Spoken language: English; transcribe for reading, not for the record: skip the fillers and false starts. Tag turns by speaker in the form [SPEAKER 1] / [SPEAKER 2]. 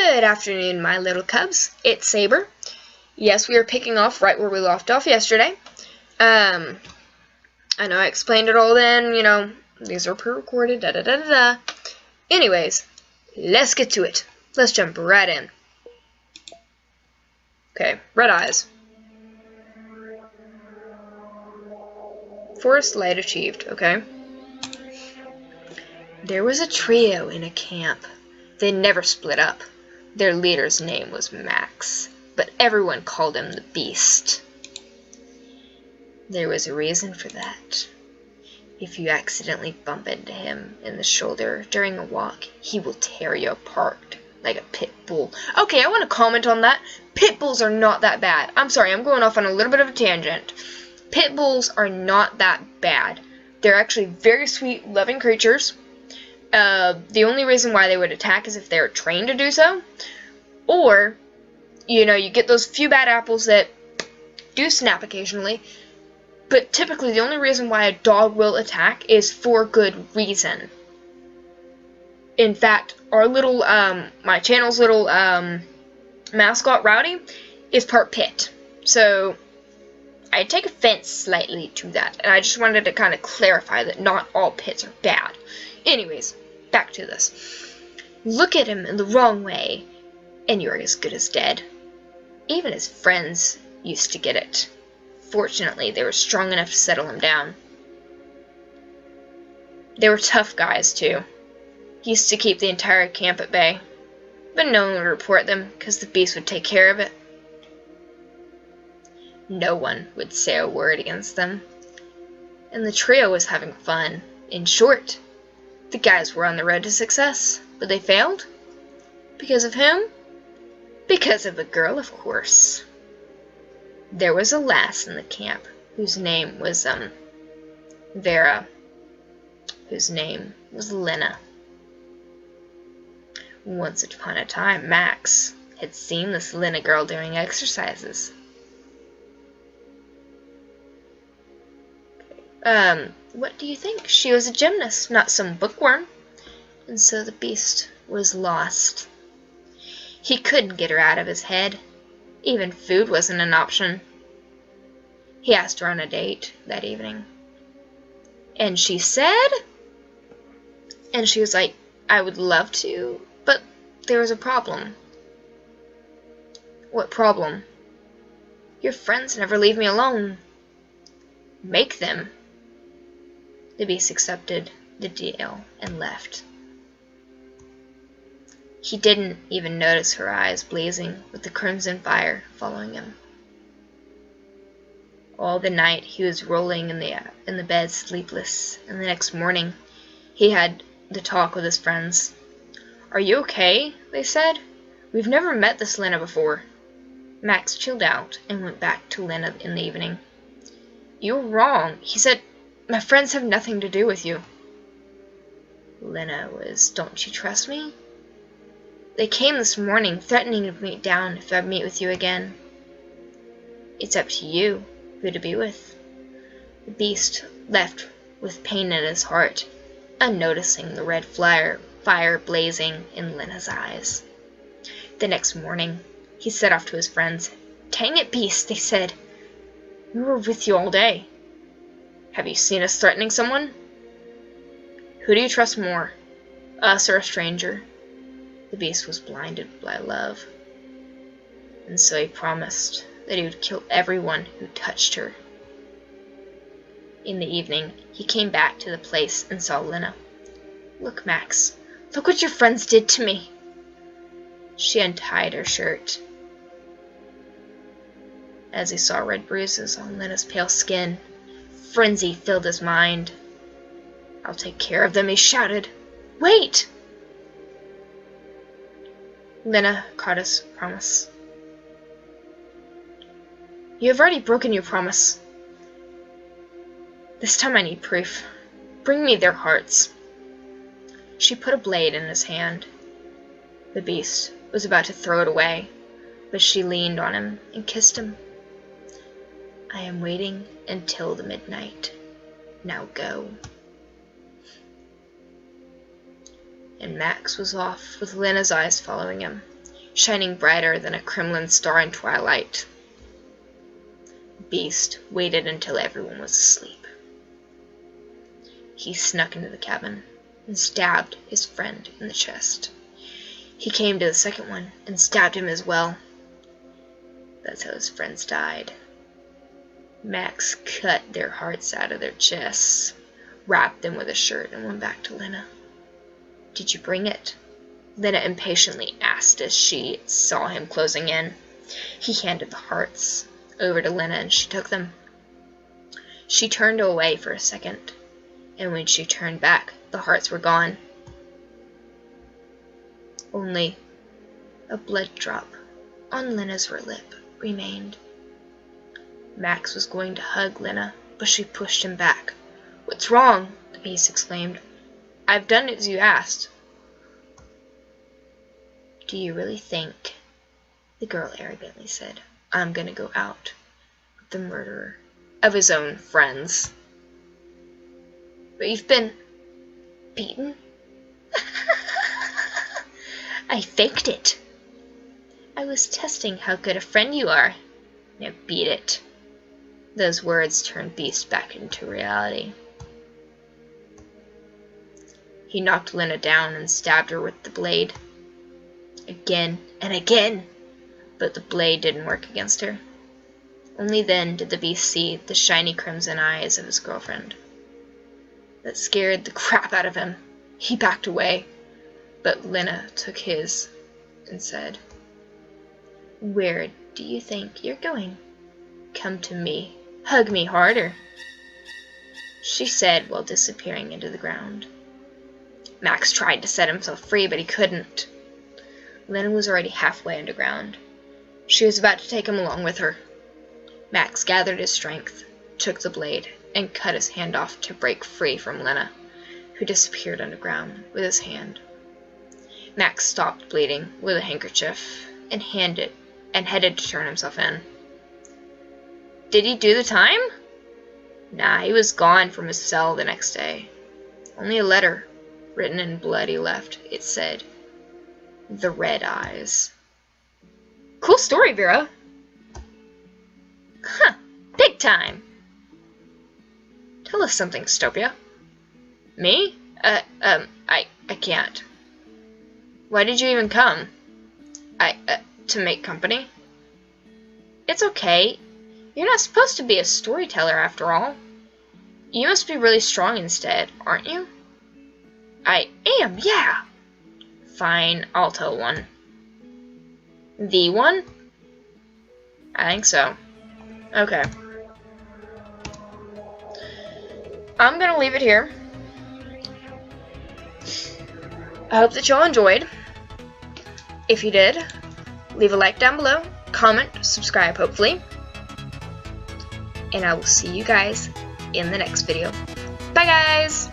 [SPEAKER 1] Good afternoon, my little cubs. It's Saber. Yes, we are picking off right where we left off yesterday. I know I explained it all then, these are pre-recorded, da-da-da-da-da. Anyways, let's get to it. Let's jump right in. Okay, red eyes. Forest light achieved, okay. There was a trio in a camp. They never split up. Their leader's name was Max, but everyone called him the Beast. There was a reason for that. If you accidentally bump into him in the shoulder during a walk, he will tear you apart like a pit bull. Okay, I want to comment on that. Pit bulls are not that bad. I'm sorry, I'm going off on a little bit of a tangent. Pit bulls are not that bad. They're actually very sweet, loving creatures. The only reason why they would attack is if they're trained to do so. Or, you get those few bad apples that do snap occasionally. But typically the only reason why a dog will attack is for good reason. In fact, our little, my channel's little, mascot, Rowdy, is part pit. So, I take offense slightly to that. And I just wanted to kind of clarify that not all pits are bad. Anyways, back to this. Look at him in the wrong way, and you're as good as dead. Even his friends used to get it. Fortunately, they were strong enough to settle him down. They were tough guys, too. He used to keep the entire camp at bay, but no one would report them because the Beast would take care of it. No one would say a word against them, and the trio was having fun. In short, the guys were on the road to success, but they failed? Because of whom? Because of a girl, of course. There was a lass in the camp whose name was, Vera, whose name was Lena. Once upon a time, Max had seen this Lena girl doing exercises. What do you think? She was a gymnast, not some bookworm. And so the Beast was lost. He couldn't get her out of his head. Even food wasn't an option. He asked her on a date that evening. And she said? And she was like, I would love to, but there was a problem. What problem? Your friends never leave me alone. Make them. The Beast accepted the deal and left. He didn't even notice her eyes blazing with the crimson fire following him. All the night he was rolling in the bed sleepless, and the next morning he had the talk with his friends. Are you okay? They said. We've never met this Lena before. Max chilled out and went back to Lena in the evening. You're wrong, he said. My friends have nothing to do with you. Lena was, don't you trust me? They came this morning threatening to meet down if I'd meet with you again. It's up to you who to be with. The Beast left with pain in his heart, unnoticing the red fire blazing in Lena's eyes. The next morning, he set off to his friends. Dang it, Beast, they said. We were with you all day. Have you seen us threatening someone? Who do you trust more, us or a stranger? The Beast was blinded by love, and so he promised that he would kill everyone who touched her. In the evening, he came back to the place and saw Lena. Look, Max, look what your friends did to me. She untied her shirt. As he saw red bruises on Lena's pale skin, frenzy filled his mind. I'll take care of them, he shouted. Wait! Lena caught his promise. You have already broken your promise. This time I need proof. Bring me their hearts. She put a blade in his hand. The Beast was about to throw it away, but she leaned on him and kissed him. I am waiting until the midnight. Now go. And Max was off with Lena's eyes following him. shining brighter than a Kremlin star in twilight. Beast waited until everyone was asleep. He snuck into the cabin and stabbed his friend in the chest. He came to the second one and stabbed him as well. That's how his friends died. Max cut their hearts out of their chests, wrapped them with a shirt, and went back to Lena. "Did you bring it?" Lena impatiently asked as she saw him closing in. He handed the hearts over to Lena and she took them. She turned away for a second, and when she turned back, the hearts were gone. Only a blood drop on Lena's lip remained. Max was going to hug Lena, but she pushed him back. "What's wrong?" the beast exclaimed. "I've done as you asked." "Do you really think," the girl arrogantly said, "I'm gonna go out with the murderer of his own friends?" "But you've been beaten." "I faked it. I was testing how good a friend you are. Now beat it." Those words turned Beast back into reality. He knocked Lena down and stabbed her with the blade. Again and again, but the blade didn't work against her. Only then did the Beast see the shiny crimson eyes of his girlfriend. That scared the crap out of him. He backed away, but Lena took his and said, "Where do you think you're going? Come to me. Hug me harder," she said while disappearing into the ground. Max tried to set himself free, but he couldn't. Lena was already halfway underground. She was about to take him along with her. Max gathered his strength, took the blade, and cut his hand off to break free from Lena, who disappeared underground with his hand. Max stopped bleeding with a handkerchief and headed to turn himself in. Did he do the time? Nah, he was gone from his cell the next day. Only a letter, written in blood, he left. It said, "The Red Eyes." Cool story, Vera. Huh, big time. Tell us something, Stopia. Me? I can't. Why did you even come? To make company. It's okay. You're not supposed to be a storyteller after all. You must be really strong instead, aren't you? I am, yeah. Fine, I'll tell one. The one? I think so. Okay. I'm gonna leave it here. I hope that y'all enjoyed. If you did, leave a like down below, comment, subscribe hopefully, and I will see you guys in the next video. Bye guys!